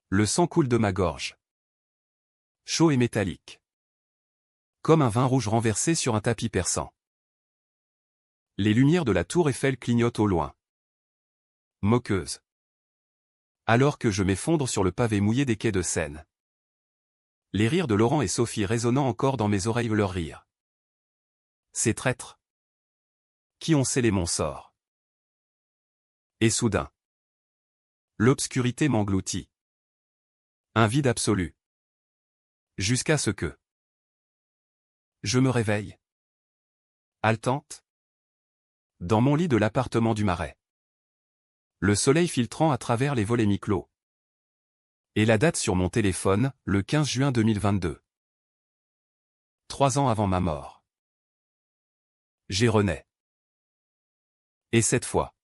Le sang coule de ma gorge. Chaud et métallique. Comme un vin rouge renversé sur un tapis persan. Les lumières de la tour Eiffel clignotent au loin. Moqueuses. Alors que je m'effondre sur le pavé mouillé des quais de Seine. Les rires de Laurent et Sophie résonnant encore dans mes oreilles leurs rires. Ces traîtres. Qui ont scellé mon sort. Et soudain. L'obscurité m'engloutit. Un vide absolu. Jusqu'à ce que. Je me réveille. Haletante. Dans mon lit de l'appartement du Marais. Le soleil filtrant à travers les volets mi-clos. Et la date sur mon téléphone, le 15 juin 2022. 3 ans avant ma mort. J'ai renais. Et cette fois.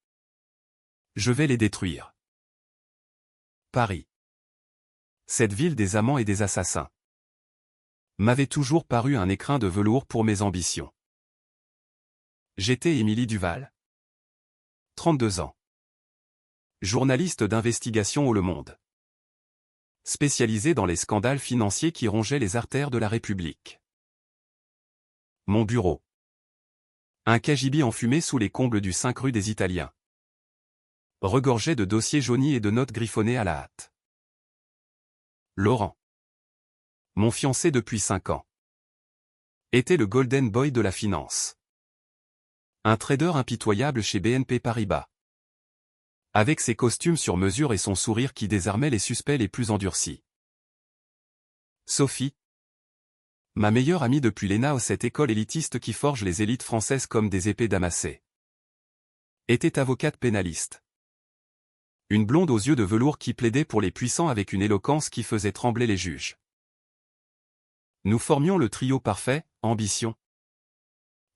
Je vais les détruire. Paris. Cette ville des amants et des assassins. M'avait toujours paru un écrin de velours pour mes ambitions. J'étais Émilie Duval. 32 ans. Journaliste d'investigation au Le Monde. Spécialisée dans les scandales financiers qui rongeaient les artères de la République. Mon bureau. Un cagibi enfumé sous les combles du 5 rue des Italiens. Regorgé de dossiers jaunis et de notes griffonnées à la hâte. Laurent. Mon fiancé depuis 5 ans. Était le golden boy de la finance. Un trader impitoyable chez BNP Paribas. Avec ses costumes sur mesure et son sourire qui désarmait les suspects les plus endurcis. Sophie. Ma meilleure amie depuis l'ENA, cette école élitiste qui forge les élites françaises comme des épées damassées. Était avocate pénaliste. Une blonde aux yeux de velours qui plaidait pour les puissants avec une éloquence qui faisait trembler les juges. Nous formions le trio parfait, ambition.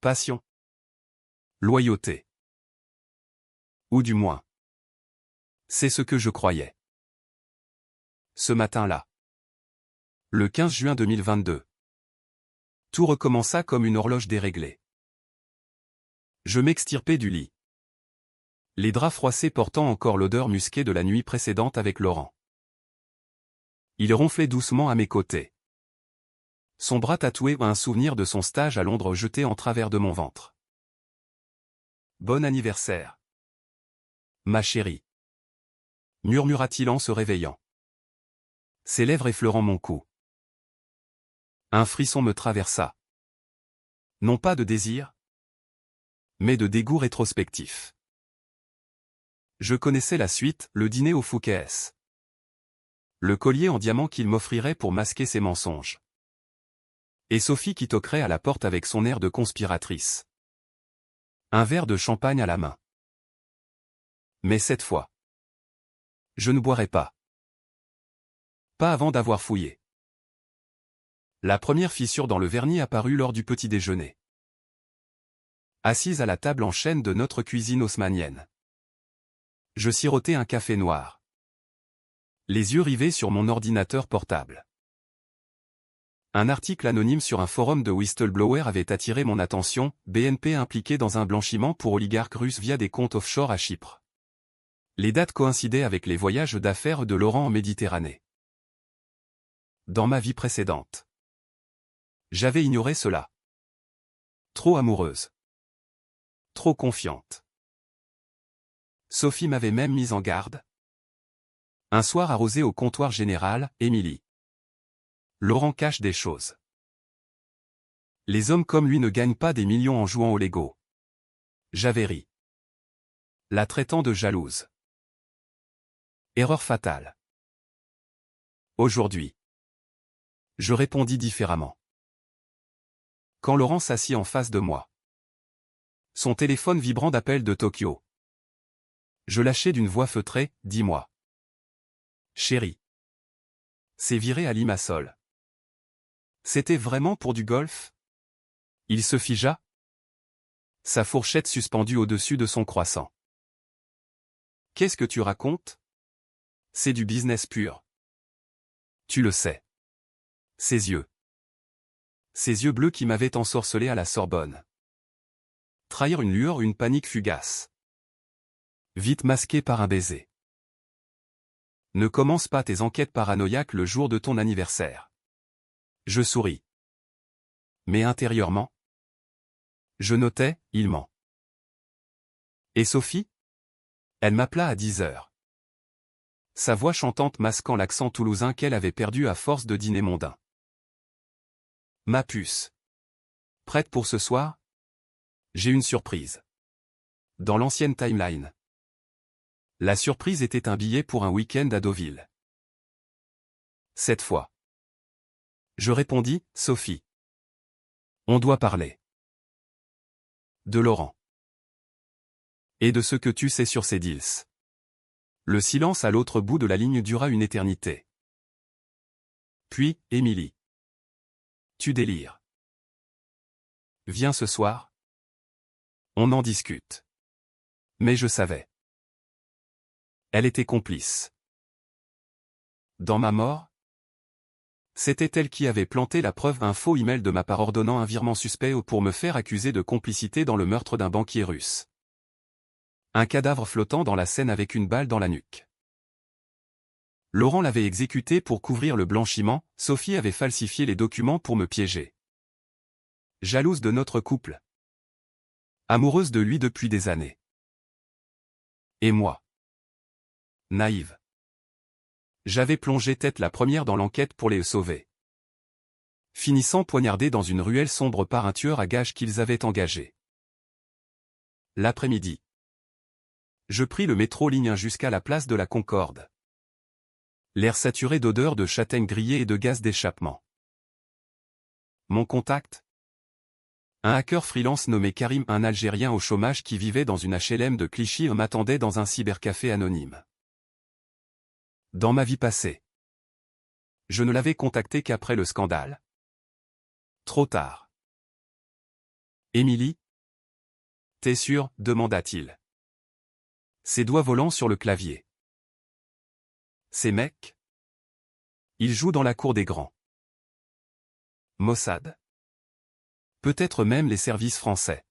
Passion. Loyauté. Ou du moins. C'est ce que je croyais. Ce matin-là. Le 15 juin 2022. Tout recommença comme une horloge déréglée. Je m'extirpai du lit. Les draps froissés portant encore l'odeur musquée de la nuit précédente avec Laurent. Il ronflait doucement à mes côtés. Son bras tatoué a un souvenir de son stage à Londres jeté en travers de mon ventre. Bon anniversaire. Ma chérie. Murmura-t-il en se réveillant. Ses lèvres effleurant mon cou. Un frisson me traversa. Non pas de désir, mais de dégoût rétrospectif. Je connaissais la suite, le dîner au Fouquet's. Le collier en diamant qu'il m'offrirait pour masquer ses mensonges. Et Sophie qui toquerait à la porte avec son air de conspiratrice. Un verre de champagne à la main. Mais cette fois, je ne boirai pas. Pas avant d'avoir fouillé. La première fissure dans le vernis apparut lors du petit déjeuner. Assise à la table en chêne de notre cuisine haussmannienne. Je sirotais un café noir. Les yeux rivés sur mon ordinateur portable. Un article anonyme sur un forum de whistleblower avait attiré mon attention, BNP impliqué dans un blanchiment pour oligarques russes via des comptes offshore à Chypre. Les dates coïncidaient avec les voyages d'affaires de Laurent en Méditerranée. Dans ma vie précédente. J'avais ignoré cela. Trop amoureuse. Trop confiante. Sophie m'avait même mise en garde. Un soir arrosé au comptoir général, Émilie. Laurent cache des choses. Les hommes comme lui ne gagnent pas des millions en jouant au Lego. J'avais ri. La traitant de jalouse. Erreur fatale. Aujourd'hui. Je répondis différemment. Quand Laurent s'assit en face de moi. Son téléphone vibrant d'appel de Tokyo. Je lâchai d'une voix feutrée, dis-moi. Chérie. C'est viré à Limassol. C'était vraiment pour du golf? Il se figea. Sa fourchette suspendue au-dessus de son croissant. Qu'est-ce que tu racontes? C'est du business pur. Tu le sais. Ses yeux. Ses yeux bleus qui m'avaient ensorcelé à la Sorbonne. Trahir une lueur, une panique fugace. Vite masquée par un baiser. Ne commence pas tes enquêtes paranoïaques le jour de ton anniversaire. Je souris. Mais intérieurement, je notais, il ment. Et Sophie? Elle m'appela à 10 heures. Sa voix chantante masquant l'accent toulousain qu'elle avait perdu à force de dîner mondain. Ma puce. Prête pour ce soir? J'ai une surprise. Dans l'ancienne timeline. La surprise était un billet pour un week-end à Deauville. Cette fois. Je répondis, Sophie. On doit parler. De Laurent. Et de ce que tu sais sur ces deals. Le silence à l'autre bout de la ligne dura une éternité. Puis, Émilie. Tu délires. Viens ce soir. On en discute. Mais je savais. Elle était complice. Dans ma mort? C'était elle qui avait planté la preuve, un faux email de ma part ordonnant un virement suspect pour me faire accuser de complicité dans le meurtre d'un banquier russe. Un cadavre flottant dans la Seine avec une balle dans la nuque. Laurent l'avait exécuté pour couvrir le blanchiment, Sophie avait falsifié les documents pour me piéger. Jalouse de notre couple. Amoureuse de lui depuis des années. Et moi? Naïve. J'avais plongé tête la première dans l'enquête pour les sauver. Finissant poignardé dans une ruelle sombre par un tueur à gages qu'ils avaient engagé. L'après-midi. Je pris le métro ligne 1 jusqu'à la place de la Concorde. L'air saturé d'odeurs de châtaignes grillées et de gaz d'échappement. Mon contact? Un hacker freelance nommé Karim, un Algérien au chômage qui vivait dans une HLM de Clichy, m'attendait dans un cybercafé anonyme. Dans ma vie passée. Je ne l'avais contacté qu'après le scandale. Trop tard. Émilie? T'es sûr? Demanda-t-il. Ses doigts volant sur le clavier. Ces mecs? Ils jouent dans la cour des grands. Mossad? Peut-être même les services français.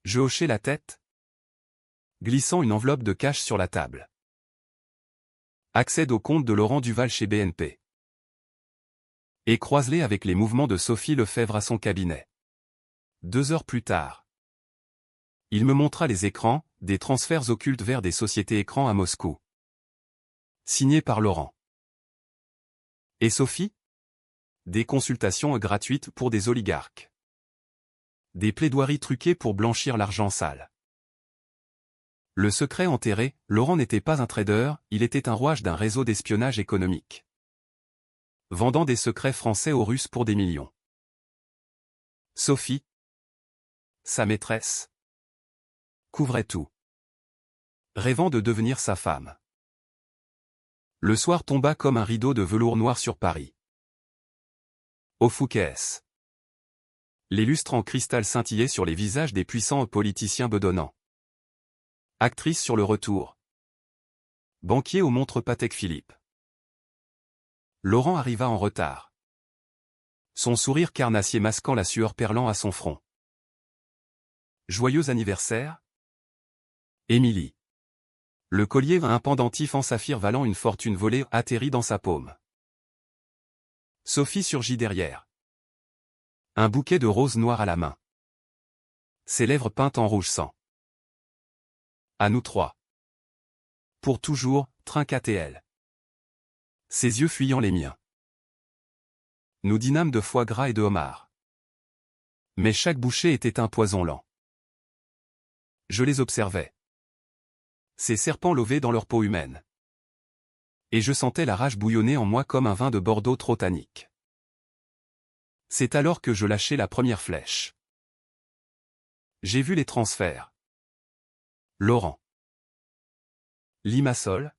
Je hochai la tête, glissant une enveloppe de cash sur la table. Accède au compte de Laurent Duval chez BNP. Et croise-les avec les mouvements de Sophie Lefebvre à son cabinet. 2 heures plus tard. Il me montra les écrans, des transferts occultes vers des sociétés écrans à Moscou. Signés par Laurent. Et Sophie? Des consultations gratuites pour des oligarques. Des plaidoiries truquées pour blanchir l'argent sale. Le secret enterré, Laurent n'était pas un trader, il était un rouage d'un réseau d'espionnage économique. Vendant des secrets français aux Russes pour des millions. Sophie, sa maîtresse, couvrait tout. Rêvant de devenir sa femme. Le soir tomba comme un rideau de velours noir sur Paris. Au Fouquet's. Les lustres en cristal scintillaient sur les visages des puissants politiciens bedonnants. Actrice sur le retour. Banquier aux montres Patek Philippe. Laurent arriva en retard. Son sourire carnassier masquant la sueur perlant à son front. Joyeux anniversaire? Émilie. Le collier, un pendentif en saphir valant une fortune volée, atterrit dans sa paume. Sophie surgit derrière. Un bouquet de roses noires à la main. Ses lèvres peintes en rouge sang. À nous trois. Pour toujours, trinqua-t-elle. Ses yeux fuyant les miens. Nous dînâmes de foie gras et de homard. Mais chaque bouchée était un poison lent. Je les observais. Ces serpents lovés dans leur peau humaine. Et je sentais la rage bouillonner en moi comme un vin de Bordeaux trop tannique. C'est alors que je lâchai la première flèche. J'ai vu les transferts. Laurent. Limassol.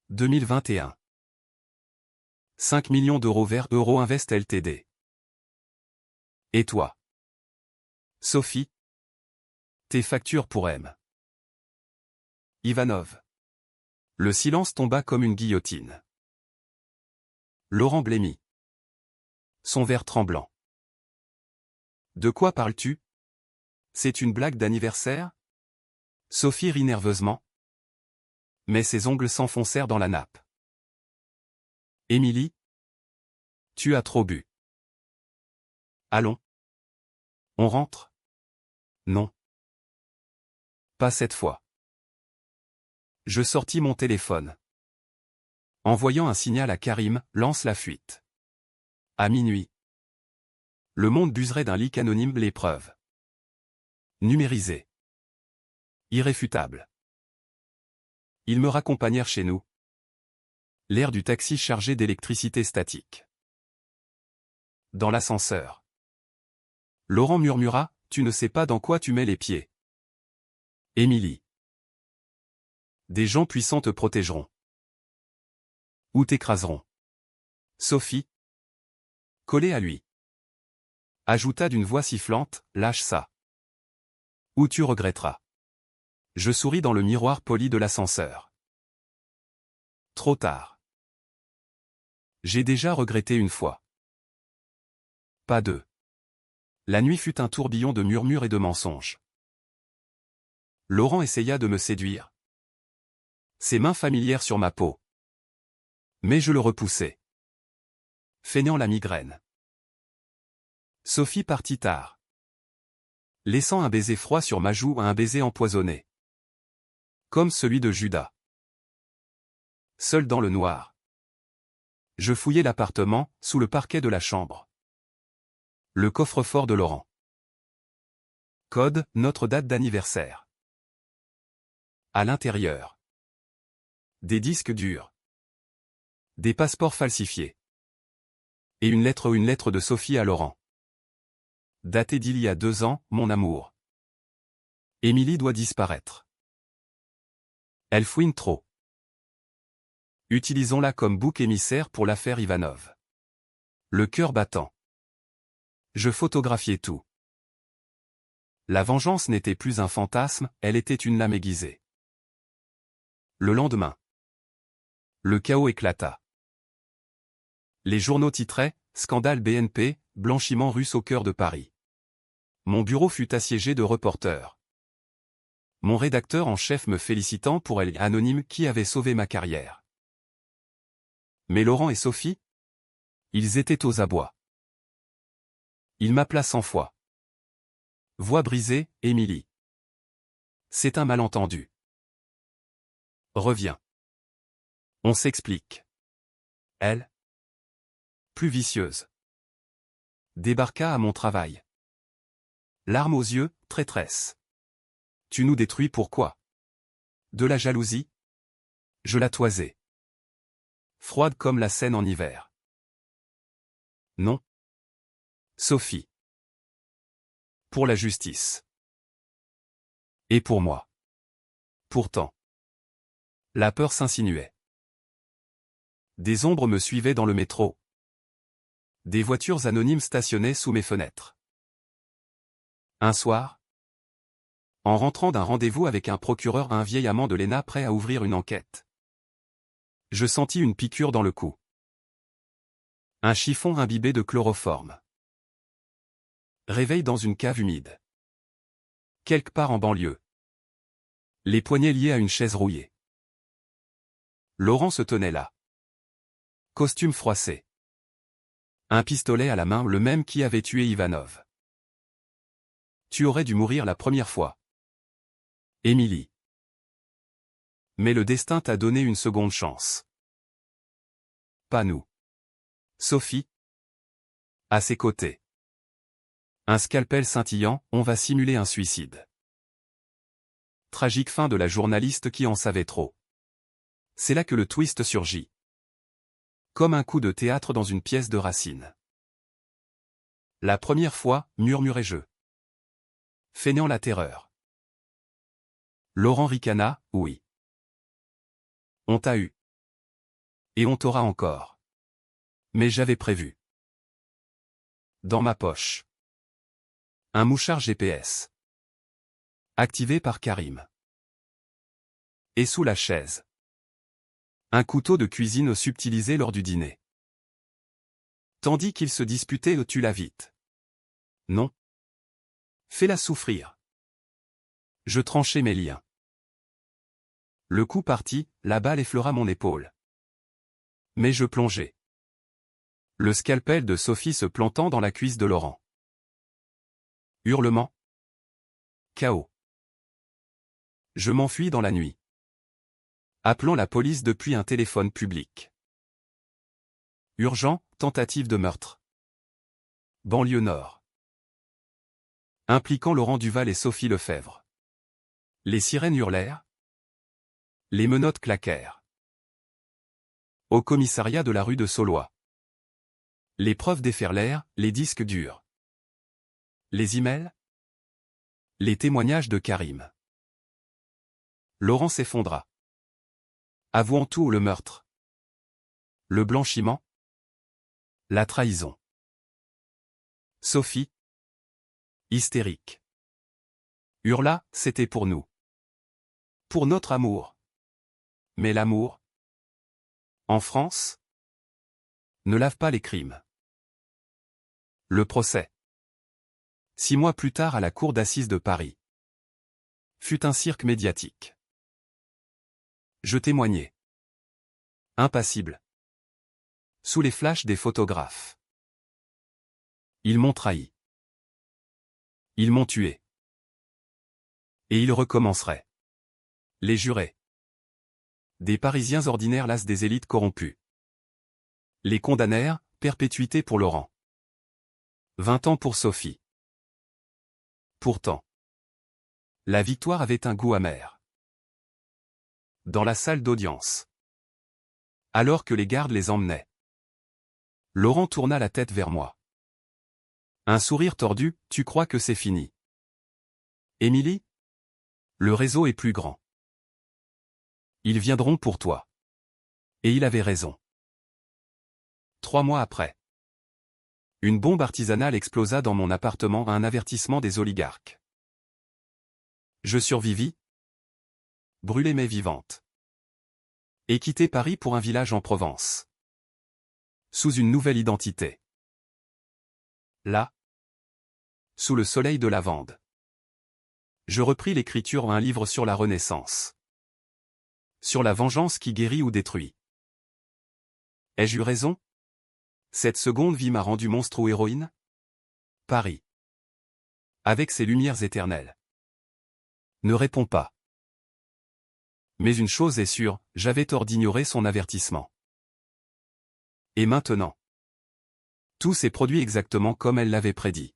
2021. 5 millions d'euros vers Euro Invest Ltd. Et toi? Sophie. Tes factures pour M. Ivanov. Le silence tomba comme une guillotine. Laurent blêmit. Son verre tremblant. De quoi parles-tu? C'est une blague d'anniversaire? Sophie rit nerveusement. mais ses ongles s'enfoncèrent dans la nappe. Émilie, tu as trop bu. Allons. On rentre? Non. Pas cette fois. Je sortis mon téléphone. Envoyant un signal à Karim, lance la fuite. À minuit. Le monde buserait d'un leak anonyme l'épreuve. Numérisé. Irréfutable. Ils me raccompagnèrent chez nous. L'air du taxi chargé d'électricité statique. Dans l'ascenseur. Laurent murmura, tu ne sais pas dans quoi tu mets les pieds. Émilie. Des gens puissants te protégeront. Ou t'écraseront. Sophie. Collée à lui. Ajouta d'une voix sifflante, lâche ça. Ou tu regretteras. Je souris dans le miroir poli de l'ascenseur. Trop tard. J'ai déjà regretté une fois. Pas deux. La nuit fut un tourbillon de murmures et de mensonges. Laurent essaya de me séduire. Ses mains familières sur ma peau. Mais je le repoussai. Feignant la migraine. Sophie partit tard. Laissant un baiser froid sur ma joue à un baiser empoisonné. Comme celui de Judas. Seul dans le noir. Je fouillai l'appartement, sous le parquet de la chambre. Le coffre-fort de Laurent. Code, notre date d'anniversaire. À l'intérieur. Des disques durs. Des passeports falsifiés. Et une lettre de Sophie à Laurent. Datée d'il y a 2 ans, mon amour. Émilie doit disparaître. Elle fouine trop. Utilisons-la comme bouc émissaire pour l'affaire Ivanov. Le cœur battant. Je photographiai tout. La vengeance n'était plus un fantasme, elle était une lame aiguisée. Le lendemain. Le chaos éclata. Les journaux titraient « Scandale BNP, blanchiment russe au cœur de Paris ». Mon bureau fut assiégé de reporters. Mon rédacteur en chef me félicitant pour elle anonyme qui avait sauvé ma carrière. Mais Laurent et Sophie? Ils étaient aux abois. Il m'appela 100 fois. Voix brisée, Émilie. C'est un malentendu. Reviens. On s'explique. Elle, plus vicieuse, débarqua à mon travail. Larmes aux yeux, traîtresse. Tu nous détruis pourquoi? De la jalousie? Je la toisais. Froide comme la Seine en hiver. Non. Sophie. Pour la justice. Et pour moi. Pourtant. La peur s'insinuait. Des ombres me suivaient dans le métro. Des voitures anonymes stationnaient sous mes fenêtres. Un soir, en rentrant d'un rendez-vous avec un procureur, un vieil amant de l'ENA prêt à ouvrir une enquête. Je sentis une piqûre dans le cou. Un chiffon imbibé de chloroforme. Réveil dans une cave humide. Quelque part en banlieue. Les poignets liés à une chaise rouillée. Laurent se tenait là. Costume froissé. Un pistolet à la main, le même qui avait tué Ivanov. Tu aurais dû mourir la première fois. Émilie. Mais le destin t'a donné une seconde chance. Pas nous. Sophie. À ses côtés. Un scalpel scintillant, on va simuler un suicide. Tragique fin de la journaliste qui en savait trop. C'est là que le twist surgit. Comme un coup de théâtre dans une pièce de Racine. La première fois, murmurai-je. Feignant la terreur. Laurent ricana, oui. On t'a eu. Et on t'aura encore. Mais j'avais prévu. Dans ma poche. Un mouchard GPS. Activé par Karim. Et sous la chaise. Un couteau de cuisine subtilisé lors du dîner. Tandis qu'ils se disputaient, tue-la vite. Non. Fais-la souffrir. Je tranchai mes liens. Le coup partit, la balle effleura mon épaule. Mais je plongeai. Le scalpel de Sophie se plantant dans la cuisse de Laurent. Hurlements. Chaos. Je m'enfuis dans la nuit. Appelant la police depuis un téléphone public. Urgent, tentative de meurtre. Banlieue Nord. Impliquant Laurent Duval et Sophie Lefebvre. Les sirènes hurlèrent. Les menottes claquèrent. Au commissariat de la rue de Saulois. Les preuves déferlèrent, les disques durs. Les emails. Les témoignages de Karim. Laurent s'effondra. Avouant tout ou le meurtre. Le blanchiment. La trahison. Sophie. Hystérique. Hurla, c'était pour nous. Pour notre amour. Mais l'amour. En France. Ne lave pas les crimes. Le procès. 6 mois plus tard à la cour d'assises de Paris. Fut un cirque médiatique. Je témoignai. Impassible. Sous les flashs des photographes. Ils m'ont trahi. Ils m'ont tué. Et ils recommenceraient. Les jurés. Des Parisiens ordinaires las des élites corrompues. Les condamnèrent, perpétuité pour Laurent. 20 ans pour Sophie. Pourtant. La victoire avait un goût amer. Dans la salle d'audience. Alors que les gardes les emmenaient. Laurent tourna la tête vers moi. Un sourire tordu, tu crois que c'est fini. Émilie? Le réseau est plus grand. Ils viendront pour toi. Et il avait raison. 3 mois après. Une bombe artisanale explosa dans mon appartement à un avertissement des oligarques. Je survivis. Brûlé mais vivante. Et quitté Paris pour un village en Provence. Sous une nouvelle identité. Là. Sous le soleil de lavande. Je repris l'écriture en un livre sur la Renaissance. Sur la vengeance qui guérit ou détruit. Ai-je eu raison? Cette seconde vie m'a rendu monstre ou héroïne? Paris. Avec ses lumières éternelles. Ne réponds pas. Mais une chose est sûre, j'avais tort d'ignorer son avertissement. Et maintenant? Tout s'est produit exactement comme elle l'avait prédit.